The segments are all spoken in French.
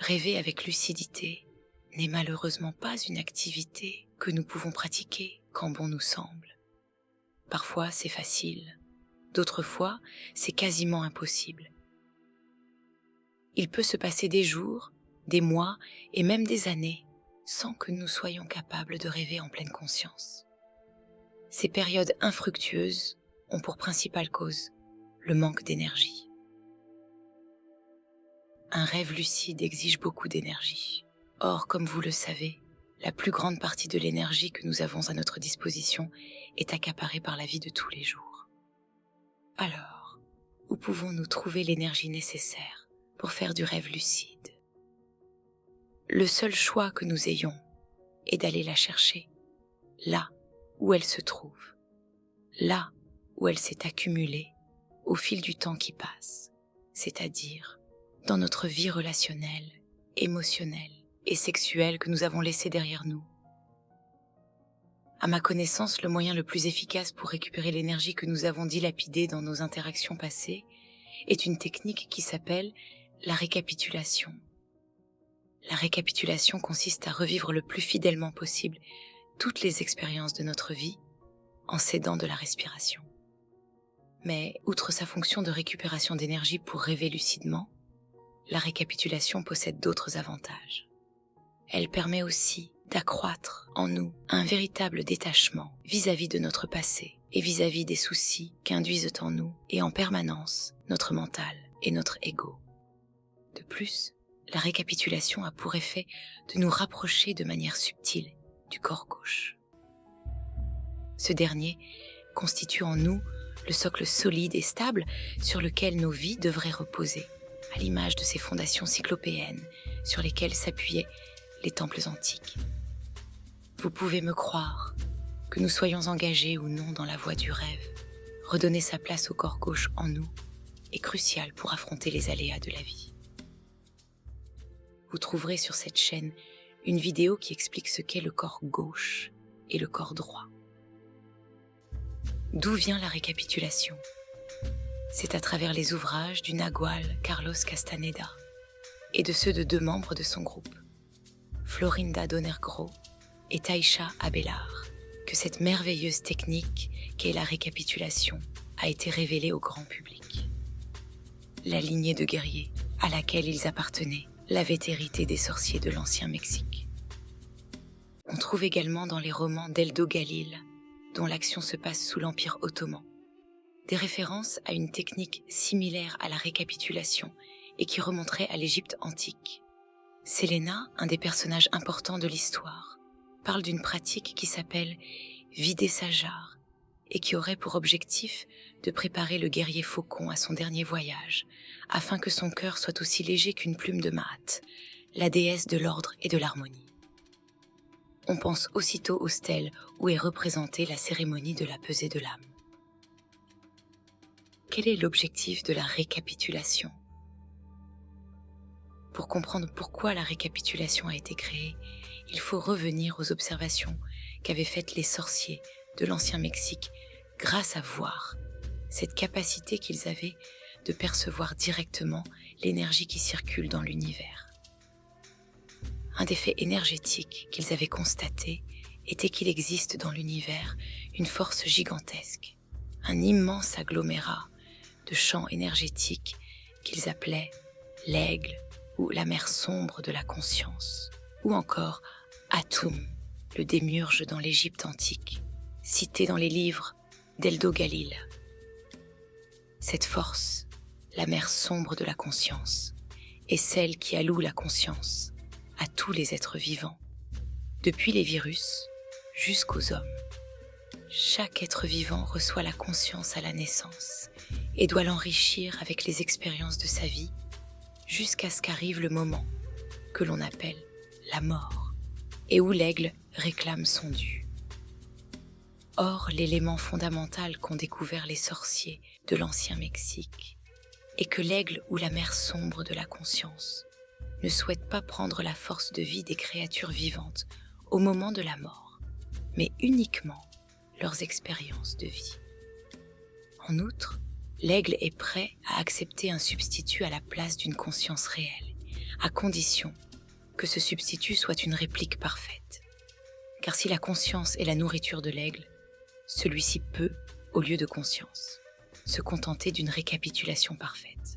Rêver avec lucidité n'est malheureusement pas une activité que nous pouvons pratiquer quand bon nous semble. Parfois c'est facile, d'autres fois c'est quasiment impossible. Il peut se passer des jours, des mois et même des années sans que nous soyons capables de rêver en pleine conscience. Ces périodes infructueuses ont pour principale cause le manque d'énergie. Un rêve lucide exige beaucoup d'énergie. Or, comme vous le savez, la plus grande partie de l'énergie que nous avons à notre disposition est accaparée par la vie de tous les jours. Alors, où pouvons-nous trouver l'énergie nécessaire pour faire du rêve lucide? Le seul choix que nous ayons est d'aller la chercher, là où elle se trouve, là où elle s'est accumulée au fil du temps qui passe, c'est-à-dire dans notre vie relationnelle, émotionnelle et sexuelle que nous avons laissée derrière nous. À ma connaissance, le moyen le plus efficace pour récupérer l'énergie que nous avons dilapidée dans nos interactions passées est une technique qui s'appelle la récapitulation. La récapitulation consiste à revivre le plus fidèlement possible toutes les expériences de notre vie en s'aidant de la respiration. Mais, outre sa fonction de récupération d'énergie pour rêver lucidement, la récapitulation possède d'autres avantages. Elle permet aussi d'accroître en nous un véritable détachement vis-à-vis de notre passé et vis-à-vis des soucis qu'induisent en nous et en permanence notre mental et notre ego. De plus, la récapitulation a pour effet de nous rapprocher de manière subtile du corps gauche. Ce dernier constitue en nous le socle solide et stable sur lequel nos vies devraient reposer, à l'image de ces fondations cyclopéennes sur lesquelles s'appuyaient les temples antiques. Vous pouvez me croire, que nous soyons engagés ou non dans la voie du rêve, redonner sa place au corps gauche en nous est crucial pour affronter les aléas de la vie. Vous trouverez sur cette chaîne une vidéo qui explique ce qu'est le corps gauche et le corps droit. D'où vient la récapitulation? C'est à travers les ouvrages du nagual Carlos Castaneda et de ceux de 2 membres de son groupe, Florinda Donergro et Taïcha Abelard, que cette merveilleuse technique qu'est la récapitulation a été révélée au grand public. La lignée de guerriers à laquelle ils appartenaient l'avait hérité des sorciers de l'ancien Mexique. On trouve également dans les romans d'Eldo Galil, dont l'action se passe sous l'Empire ottoman, des références à une technique similaire à la récapitulation et qui remonterait à l'Égypte antique. Séléna, un des personnages importants de l'histoire, parle d'une pratique qui s'appelle vider sa jarre et qui aurait pour objectif de préparer le guerrier faucon à son dernier voyage, afin que son cœur soit aussi léger qu'une plume de Maat, la déesse de l'ordre et de l'harmonie. On pense aussitôt aux stèles où est représentée la cérémonie de la pesée de l'âme. Quel est l'objectif de la récapitulation? Pour comprendre pourquoi la récapitulation a été créée, il faut revenir aux observations qu'avaient faites les sorciers de l'ancien Mexique grâce à voir cette capacité qu'ils avaient de percevoir directement l'énergie qui circule dans l'univers. Un des faits énergétiques qu'ils avaient constaté était qu'il existe dans l'univers une force gigantesque, un immense agglomérat de champs énergétiques qu'ils appelaient l'aigle ou la mer sombre de la conscience, ou encore Atum, le démiurge dans l'Égypte antique, cité dans les livres d'Eldo Galil. Cette force, la mer sombre de la conscience, est celle qui alloue la conscience à tous les êtres vivants, depuis les virus jusqu'aux hommes. Chaque être vivant reçoit la conscience à la naissance et doit l'enrichir avec les expériences de sa vie jusqu'à ce qu'arrive le moment que l'on appelle la mort et où l'aigle réclame son dû. Or, l'élément fondamental qu'ont découvert les sorciers de l'ancien Mexique est que l'aigle ou la mer sombre de la conscience ne souhaite pas prendre la force de vie des créatures vivantes au moment de la mort, mais uniquement leurs expériences de vie. En outre, l'aigle est prêt à accepter un substitut à la place d'une conscience réelle, à condition que ce substitut soit une réplique parfaite. Car si la conscience est la nourriture de l'aigle, celui-ci peut, au lieu de conscience, se contenter d'une récapitulation parfaite.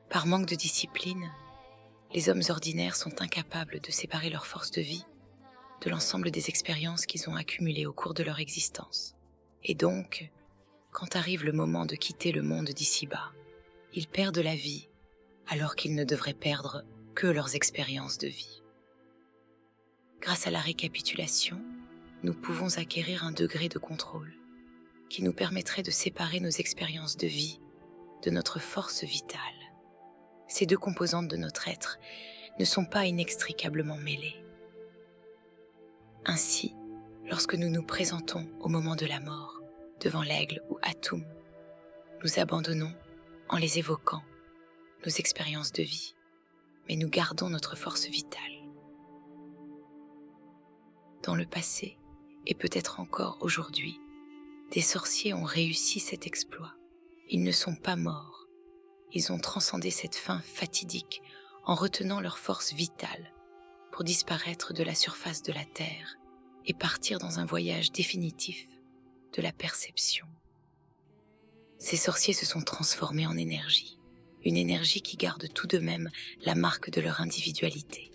Par manque de discipline, les hommes ordinaires sont incapables de séparer leur force de vie de l'ensemble des expériences qu'ils ont accumulées au cours de leur existence. Et donc, quand arrive le moment de quitter le monde d'ici-bas, ils perdent la vie alors qu'ils ne devraient perdre que leurs expériences de vie. Grâce à la récapitulation, nous pouvons acquérir un degré de contrôle qui nous permettrait de séparer nos expériences de vie de notre force vitale. Ces deux composantes de notre être ne sont pas inextricablement mêlées. Ainsi, lorsque nous nous présentons au moment de la mort, devant l'aigle ou Atum, nous abandonnons, en les évoquant, nos expériences de vie, mais nous gardons notre force vitale. Dans le passé, et peut-être encore aujourd'hui, des sorciers ont réussi cet exploit. Ils ne sont pas morts. Ils ont transcendé cette fin fatidique en retenant leur force vitale pour disparaître de la surface de la Terre et partir dans un voyage définitif de la perception. Ces sorciers se sont transformés en énergie, une énergie qui garde tout de même la marque de leur individualité.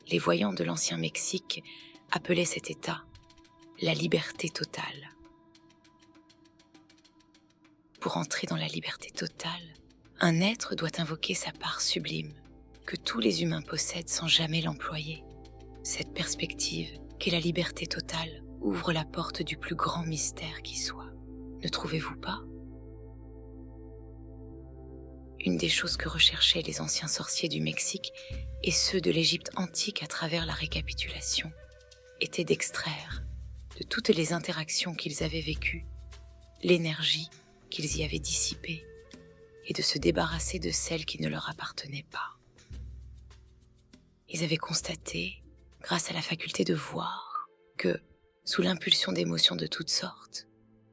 Les voyants de l'ancien Mexique appelaient cet état la liberté totale. Pour entrer dans la liberté totale, un être doit invoquer sa part sublime, que tous les humains possèdent sans jamais l'employer. Cette perspective, qu'est la liberté totale, ouvre la porte du plus grand mystère qui soit. Ne trouvez-vous pas? Une des choses que recherchaient les anciens sorciers du Mexique et ceux de l'Égypte antique à travers la récapitulation était d'extraire, de toutes les interactions qu'ils avaient vécues, l'énergie qu'ils y avaient dissipée et de se débarrasser de celles qui ne leur appartenaient pas. Ils avaient constaté, grâce à la faculté de voir, que, sous l'impulsion d'émotions de toutes sortes,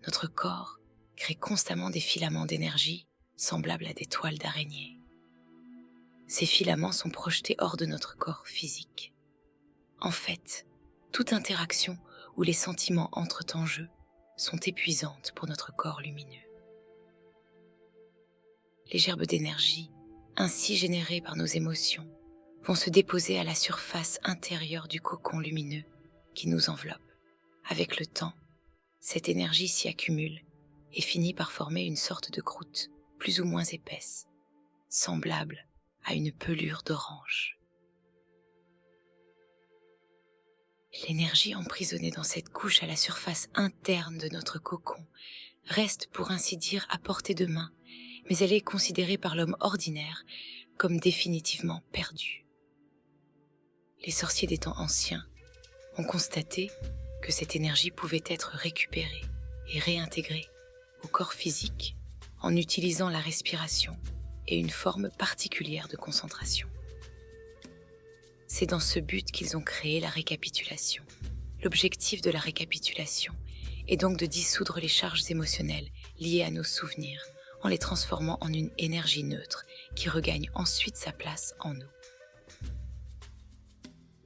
notre corps crée constamment des filaments d'énergie semblables à des toiles d'araignée. Ces filaments sont projetés hors de notre corps physique. En fait, toute interaction où les sentiments entrent en jeu sont épuisantes pour notre corps lumineux. Les gerbes d'énergie, ainsi générées par nos émotions, vont se déposer à la surface intérieure du cocon lumineux qui nous enveloppe. Avec le temps, cette énergie s'y accumule et finit par former une sorte de croûte plus ou moins épaisse, semblable à une pelure d'orange. L'énergie emprisonnée dans cette couche à la surface interne de notre cocon reste pour ainsi dire à portée de main, mais elle est considérée par l'homme ordinaire comme définitivement perdue. Les sorciers des temps anciens ont constaté que cette énergie pouvait être récupérée et réintégrée au corps physique en utilisant la respiration et une forme particulière de concentration. C'est dans ce but qu'ils ont créé la récapitulation. L'objectif de la récapitulation est donc de dissoudre les charges émotionnelles liées à nos souvenirs en les transformant en une énergie neutre qui regagne ensuite sa place en nous.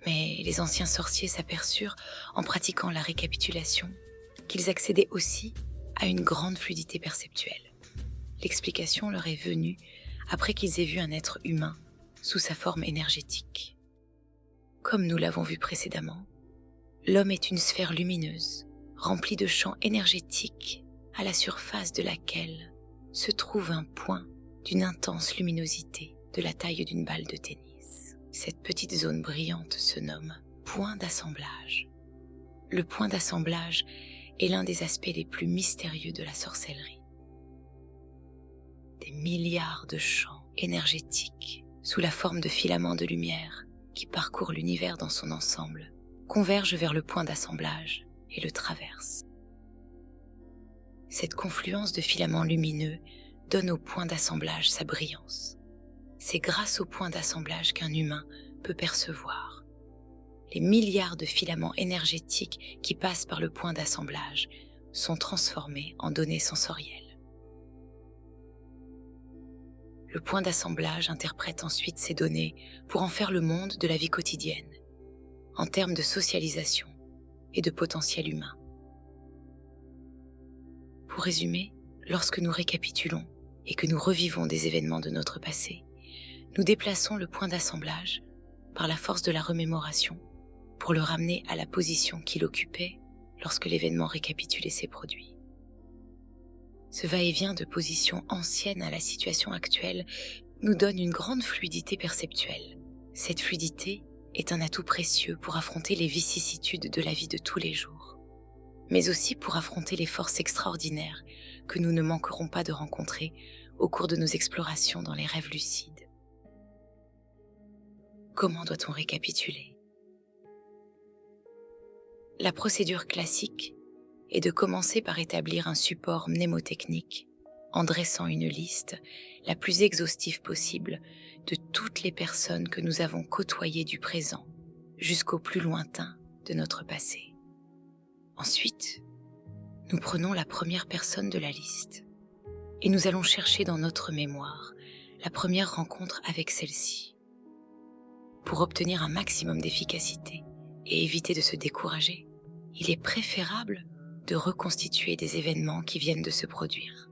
Mais les anciens sorciers s'aperçurent, en pratiquant la récapitulation, qu'ils accédaient aussi à une grande fluidité perceptuelle. L'explication leur est venue après qu'ils aient vu un être humain sous sa forme énergétique. Comme nous l'avons vu précédemment, l'homme est une sphère lumineuse, remplie de champs énergétiques, à la surface de laquelle se trouve un point d'une intense luminosité de la taille d'une balle de tennis. Cette petite zone brillante se nomme point d'assemblage. Le point d'assemblage est l'un des aspects les plus mystérieux de la sorcellerie. Des milliards de champs énergétiques, sous la forme de filaments de lumière qui parcourent l'univers dans son ensemble, convergent vers le point d'assemblage et le traversent. Cette confluence de filaments lumineux donne au point d'assemblage sa brillance. C'est grâce au point d'assemblage qu'un humain peut percevoir. Les milliards de filaments énergétiques qui passent par le point d'assemblage sont transformés en données sensorielles. Le point d'assemblage interprète ensuite ces données pour en faire le monde de la vie quotidienne, en termes de socialisation et de potentiel humain. Pour résumer, lorsque nous récapitulons et que nous revivons des événements de notre passé, nous déplaçons le point d'assemblage par la force de la remémoration pour le ramener à la position qu'il occupait lorsque l'événement récapitulé s'est produit. Ce va-et-vient de position ancienne à la situation actuelle nous donne une grande fluidité perceptuelle. Cette fluidité est un atout précieux pour affronter les vicissitudes de la vie de tous les jours, mais aussi pour affronter les forces extraordinaires que nous ne manquerons pas de rencontrer au cours de nos explorations dans les rêves lucides. Comment doit-on récapituler? La procédure classique est de commencer par établir un support mnémotechnique en dressant une liste la plus exhaustive possible de toutes les personnes que nous avons côtoyées du présent jusqu'au plus lointain de notre passé. Ensuite, nous prenons la première personne de la liste et nous allons chercher dans notre mémoire la première rencontre avec celle-ci. Pour obtenir un maximum d'efficacité et éviter de se décourager, il est préférable de reconstituer des événements qui viennent de se produire.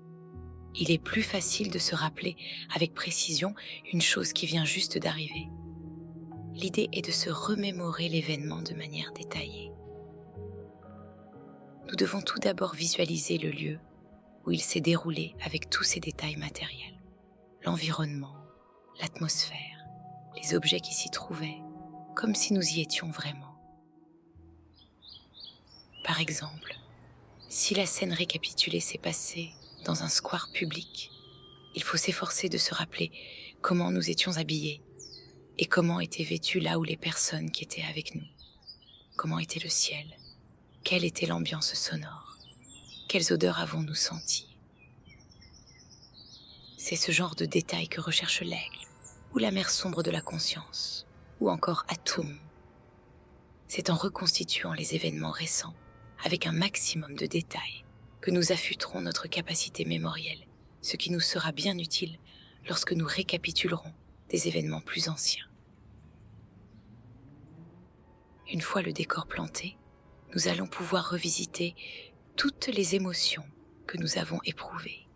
Il est plus facile de se rappeler avec précision une chose qui vient juste d'arriver. L'idée est de se remémorer l'événement de manière détaillée. Nous devons tout d'abord visualiser le lieu où il s'est déroulé avec tous ses détails matériels. L'environnement, l'atmosphère, les objets qui s'y trouvaient, comme si nous y étions vraiment. Par exemple, si la scène récapitulée s'est passée dans un square public, il faut s'efforcer de se rappeler comment nous étions habillés et comment étaient vêtues là où les personnes qui étaient avec nous. Comment était le ciel? Quelle était l'ambiance sonore? Quelles odeurs avons-nous senties? C'est ce genre de détails que recherche l'aigle, ou la mer sombre de la conscience, ou encore Atum. C'est en reconstituant les événements récents avec un maximum de détails que nous affûterons notre capacité mémorielle, ce qui nous sera bien utile lorsque nous récapitulerons des événements plus anciens. Une fois le décor planté, nous allons pouvoir revisiter toutes les émotions que nous avons éprouvées.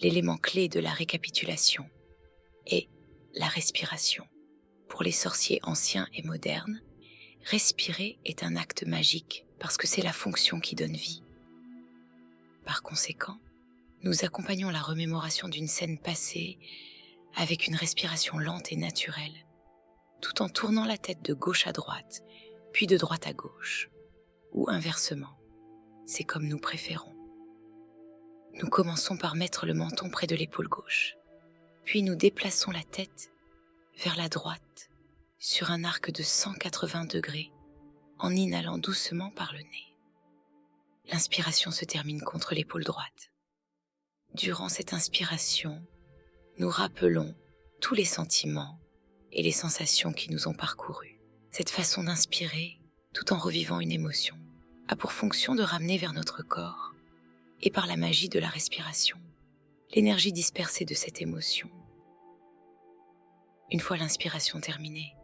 L'élément clé de la récapitulation est la respiration. Pour les sorciers anciens et modernes, respirer est un acte magique parce que c'est la fonction qui donne vie. Par conséquent, nous accompagnons la remémoration d'une scène passée avec une respiration lente et naturelle, tout en tournant la tête de gauche à droite, puis de droite à gauche, ou inversement, c'est comme nous préférons. Nous commençons par mettre le menton près de l'épaule gauche, puis nous déplaçons la tête vers la droite sur un arc de 180 degrés en inhalant doucement par le nez. L'inspiration se termine contre l'épaule droite. Durant cette inspiration, nous rappelons tous les sentiments et les sensations qui nous ont parcourus. Cette façon d'inspirer, tout en revivant une émotion, a pour fonction de ramener vers notre corps, et par la magie de la respiration, l'énergie dispersée de cette émotion. Une fois l'inspiration terminée,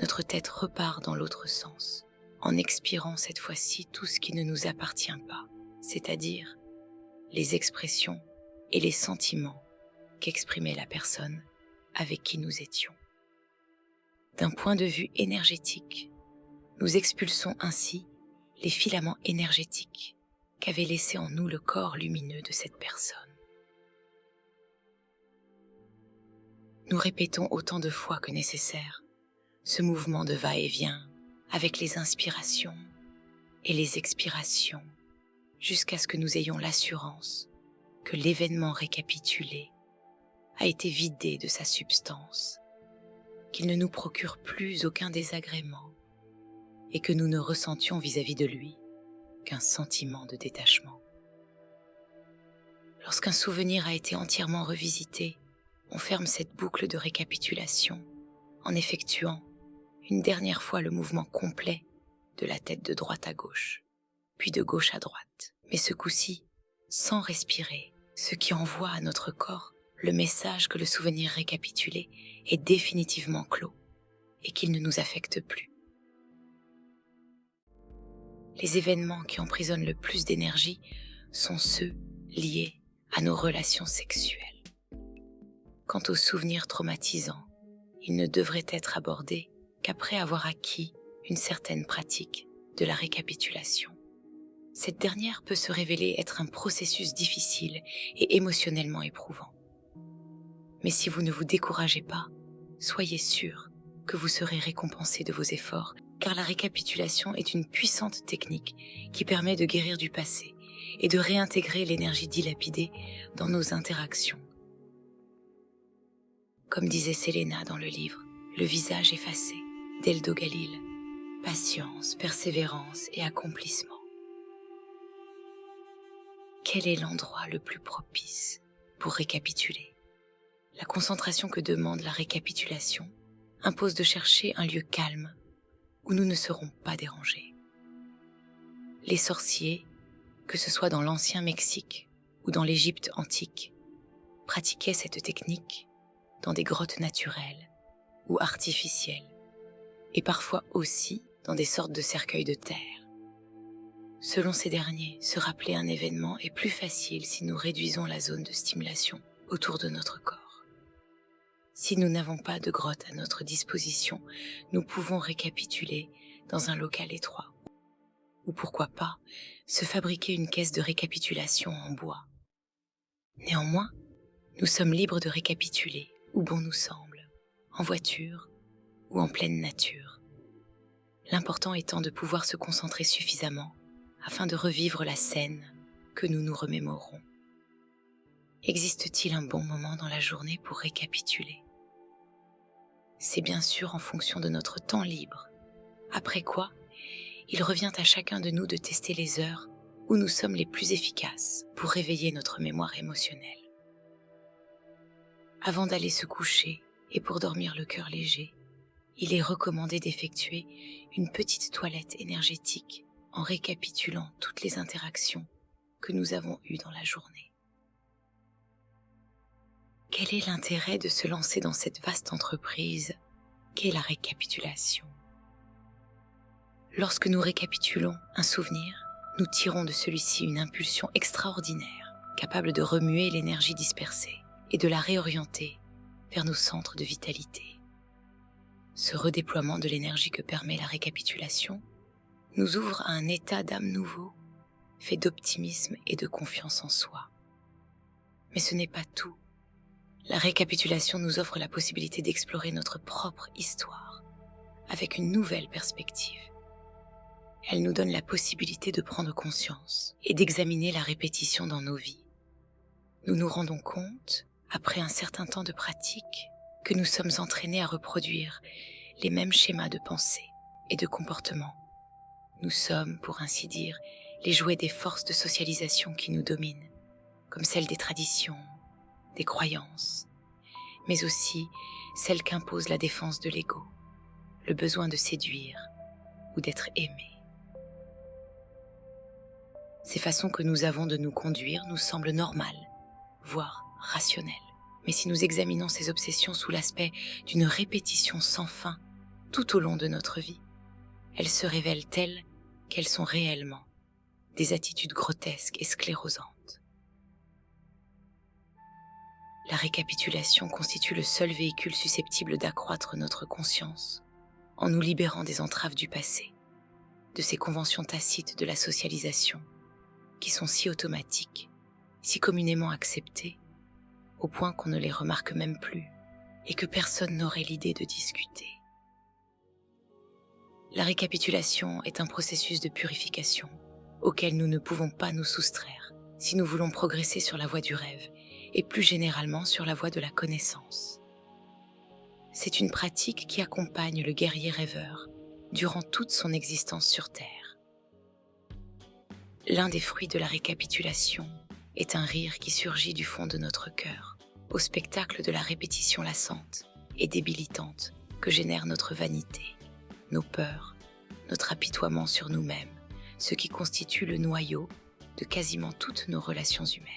notre tête repart dans l'autre sens, en expirant cette fois-ci tout ce qui ne nous appartient pas, c'est-à-dire les expressions et les sentiments qu'exprimait la personne avec qui nous étions. D'un point de vue énergétique, nous expulsons ainsi les filaments énergétiques qu'avait laissés en nous le corps lumineux de cette personne. Nous répétons autant de fois que nécessaire ce mouvement de va-et-vient avec les inspirations et les expirations jusqu'à ce que nous ayons l'assurance que l'événement récapitulé a été vidé de sa substance, qu'il ne nous procure plus aucun désagrément et que nous ne ressentions vis-à-vis de lui qu'un sentiment de détachement. Lorsqu'un souvenir a été entièrement revisité, on ferme cette boucle de récapitulation en effectuant une dernière fois le mouvement complet de la tête de droite à gauche, puis de gauche à droite, mais ce coup-ci sans respirer ce qui envoie à notre corps le message que le souvenir récapitulé est définitivement clos et qu'il ne nous affecte plus. Les événements qui emprisonnent le plus d'énergie sont ceux liés à nos relations sexuelles. Quant aux souvenirs traumatisants, ils ne devraient être abordés qu'après avoir acquis une certaine pratique de la récapitulation. Cette dernière peut se révéler être un processus difficile et émotionnellement éprouvant. Mais si vous ne vous découragez pas, soyez sûr que vous serez récompensé de vos efforts, car la récapitulation est une puissante technique qui permet de guérir du passé et de réintégrer l'énergie dilapidée dans nos interactions. Comme disait Selena dans le livre « Le visage effacé » d'Eldo Galil, patience, persévérance et accomplissement. Quel est l'endroit le plus propice pour récapituler? La concentration que demande la récapitulation impose de chercher un lieu calme où nous ne serons pas dérangés. Les sorciers, que ce soit dans l'ancien Mexique ou dans l'Égypte antique, pratiquaient cette technique dans des grottes naturelles ou artificielles, et parfois aussi dans des sortes de cercueils de terre. Selon ces derniers, se rappeler un événement est plus facile si nous réduisons la zone de stimulation autour de notre corps. Si nous n'avons pas de grotte à notre disposition, nous pouvons récapituler dans un local étroit. Ou pourquoi pas, se fabriquer une caisse de récapitulation en bois. Néanmoins, nous sommes libres de récapituler où bon nous semble, en voiture ou en pleine nature. L'important étant de pouvoir se concentrer suffisamment afin de revivre la scène que nous nous remémorons. Existe-t-il un bon moment dans la journée pour récapituler? C'est bien sûr en fonction de notre temps libre, après quoi, il revient à chacun de nous de tester les heures où nous sommes les plus efficaces pour réveiller notre mémoire émotionnelle. Avant d'aller se coucher et pour dormir le cœur léger, il est recommandé d'effectuer une petite toilette énergétique en récapitulant toutes les interactions que nous avons eues dans la journée. Quel est l'intérêt de se lancer dans cette vaste entreprise qu'est la récapitulation? Lorsque nous récapitulons un souvenir, nous tirons de celui-ci une impulsion extraordinaire, capable de remuer l'énergie dispersée et de la réorienter vers nos centres de vitalité. Ce redéploiement de l'énergie que permet la récapitulation nous ouvre à un état d'âme nouveau, fait d'optimisme et de confiance en soi. Mais ce n'est pas tout. La récapitulation nous offre la possibilité d'explorer notre propre histoire avec une nouvelle perspective. Elle nous donne la possibilité de prendre conscience et d'examiner la répétition dans nos vies. Nous nous rendons compte, après un certain temps de pratique, que nous sommes entraînés à reproduire les mêmes schémas de pensée et de comportement. Nous sommes, pour ainsi dire, les jouets des forces de socialisation qui nous dominent, comme celles des traditions, des croyances, mais aussi celles qu'impose la défense de l'ego, le besoin de séduire ou d'être aimé. Ces façons que nous avons de nous conduire nous semblent normales, voire rationnelles. Mais si nous examinons ces obsessions sous l'aspect d'une répétition sans fin tout au long de notre vie, elles se révèlent telles qu'elles sont réellement des attitudes grotesques et sclérosantes. La récapitulation constitue le seul véhicule susceptible d'accroître notre conscience en nous libérant des entraves du passé, de ces conventions tacites de la socialisation qui sont si automatiques, si communément acceptées, au point qu'on ne les remarque même plus et que personne n'aurait l'idée de discuter. La récapitulation est un processus de purification auquel nous ne pouvons pas nous soustraire si nous voulons progresser sur la voie du rêve et plus généralement sur la voie de la connaissance. C'est une pratique qui accompagne le guerrier rêveur durant toute son existence sur Terre. L'un des fruits de la récapitulation est un rire qui surgit du fond de notre cœur, au spectacle de la répétition lassante et débilitante que génère notre vanité, nos peurs, notre apitoiement sur nous-mêmes, ce qui constitue le noyau de quasiment toutes nos relations humaines.